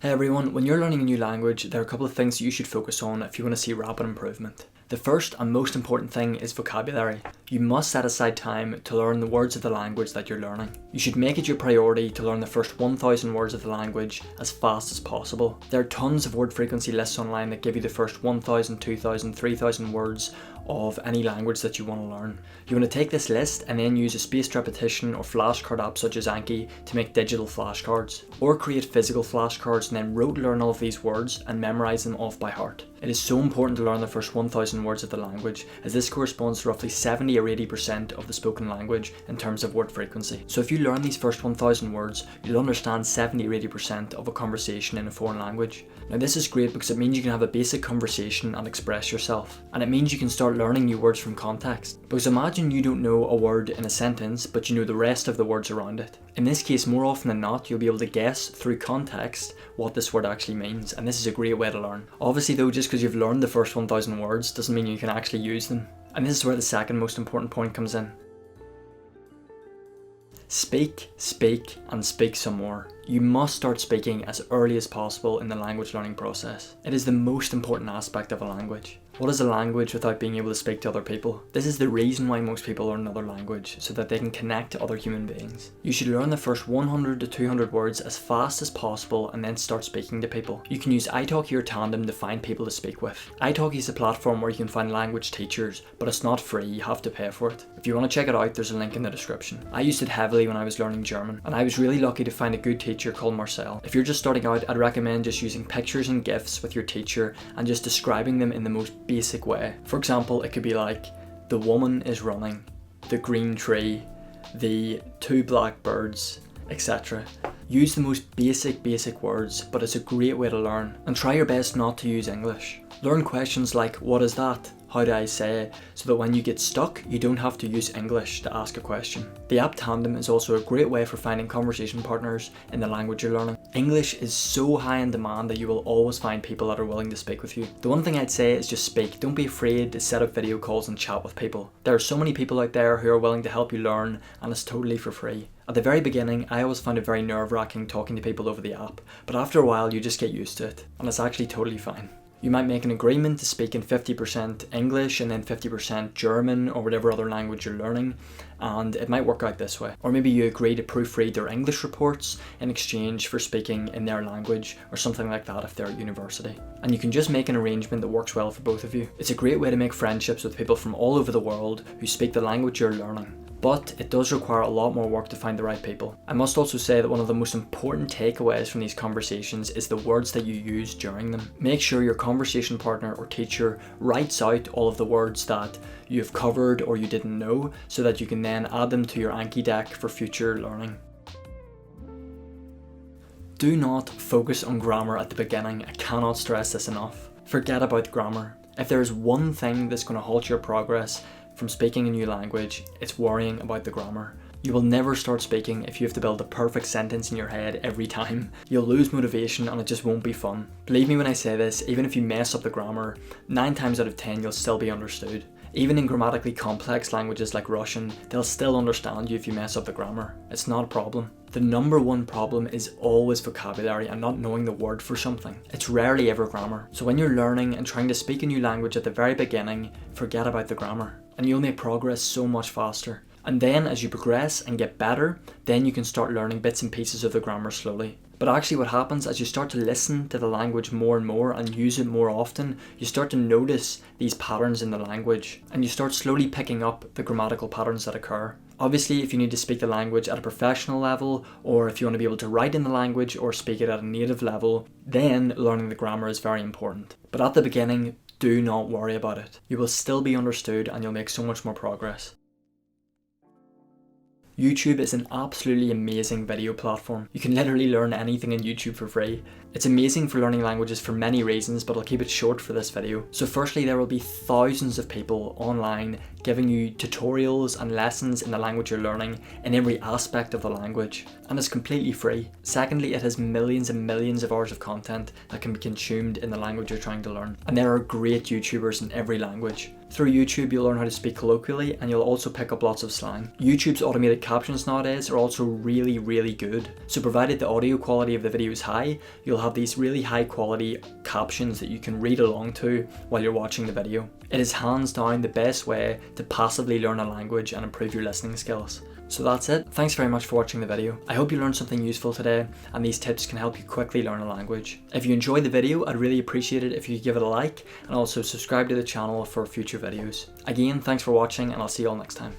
Hey everyone, when you're learning a new language, there are a couple of things that you should focus on if you want to see rapid improvement. The first and most important thing is vocabulary. You must set aside time to learn the words of the language that you're learning. You should make it your priority to learn the first 1,000 words of the language as fast as possible. There are tons of word frequency lists online that give you the first 1,000, 2,000, 3,000 words of any language that you want to learn. You want to take this list and then use a spaced repetition or flashcard app such as Anki to make digital flashcards, or create physical flashcards and then rote learn all of these words and memorize them off by heart. It is so important to learn the first 1,000 words of the language, as this corresponds to roughly 70 or 80% of the spoken language in terms of word frequency. So if you learn these first 1,000 words, you'll understand 70 or 80% of a conversation in a foreign language. Now this is great because it means you can have a basic conversation and express yourself. And it means you can start learning new words from context. Because imagine you don't know a word in a sentence, but you know the rest of the words around it. In this case, more often than not, you'll be able to guess through context what this word actually means, and this is a great way to learn. Obviously though, just because you've learned the first 1,000 words doesn't mean you can actually use them. And this is where the second most important point comes in. Speak, and speak some more. You must start speaking as early as possible in the language learning process. It is the most important aspect of a language. What is a language without being able to speak to other people? This is the reason why most people learn another language, so that they can connect to other human beings. You should learn the first 100 to 200 words as fast as possible and then start speaking to people. You can use Italki or Tandem to find people to speak with. Italki is a platform where you can find language teachers, but it's not free, you have to pay for it. If you want to check it out, there's a link in the description. I used it heavily when I was learning German, and I was really lucky to find a good teacher called Marcel. If you're just starting out, I'd recommend just using pictures and GIFs with your teacher and just describing them in the most basic way. For example, it could be like, the woman is running, the green tree, the two black birds, etc. Use the most basic words, but it's a great way to learn. And try your best not to use English. Learn questions like, what is that? How do I say? So that when you get stuck, you don't have to use English to ask a question. The app Tandem is also a great way for finding conversation partners in the language you're learning. English is so high in demand that you will always find people that are willing to speak with you. The one thing I'd say is just speak. Don't be afraid to set up video calls and chat with people. There are so many people out there who are willing to help you learn, and it's totally for free. At the very beginning, I always found it very nerve-wracking talking to people over the app, but after a while you just get used to it, and it's actually totally fine. You might make an agreement to speak in 50% English and then 50% German or whatever other language you're learning, and it might work out this way. Or maybe you agree to proofread their English reports in exchange for speaking in their language or something like that if they're at university. And you can just make an arrangement that works well for both of you. It's a great way to make friendships with people from all over the world who speak the language you're learning. But it does require a lot more work to find the right people. I must also say that one of the most important takeaways from these conversations is the words that you use during them. Make sure your conversation partner or teacher writes out all of the words that you've covered or you didn't know, so that you can then add them to your Anki deck for future learning. Do not focus on grammar at the beginning. I cannot stress this enough. Forget about grammar. If there is one thing that's going to halt your progress from speaking a new language, it's worrying about the grammar. You will never start speaking if you have to build a perfect sentence in your head every time. You'll lose motivation and it just won't be fun. Believe me when I say this, even if you mess up the grammar, 9 times out of 10 you'll still be understood. Even in grammatically complex languages like Russian, they'll still understand you if you mess up the grammar. It's not a problem. The number one problem is always vocabulary and not knowing the word for something. It's rarely ever grammar. So when you're learning and trying to speak a new language at the very beginning, forget about the grammar, and you'll make progress so much faster. And then as you progress and get better, then you can start learning bits and pieces of the grammar slowly. But actually what happens as you start to listen to the language more and more and use it more often, you start to notice these patterns in the language, and you start slowly picking up the grammatical patterns that occur. Obviously, if you need to speak the language at a professional level, or if you want to be able to write in the language or speak it at a native level, then learning the grammar is very important. But at the beginning, do not worry about it. You will still be understood and you'll make so much more progress. YouTube is an absolutely amazing video platform. You can literally learn anything on YouTube for free. It's amazing for learning languages for many reasons, but I'll keep it short for this video. So firstly, there will be thousands of people online giving you tutorials and lessons in the language you're learning in every aspect of the language, and it's completely free. Secondly, it has millions and millions of hours of content that can be consumed in the language you're trying to learn, and there are great YouTubers in every language. Through YouTube, you'll learn how to speak colloquially, and you'll also pick up lots of slang. YouTube's automated captions nowadays are also really, really good. So provided the audio quality of the video is high, you'll have these really high quality captions that you can read along to while you're watching the video. It is hands down the best way to passively learn a language and improve your listening skills. So that's it. Thanks very much for watching the video. I hope you learned something useful today, and these tips can help you quickly learn a language. If you enjoyed the video, I'd really appreciate it if you could give it a like and also subscribe to the channel for future videos. Again, thanks for watching, and I'll see you all next time.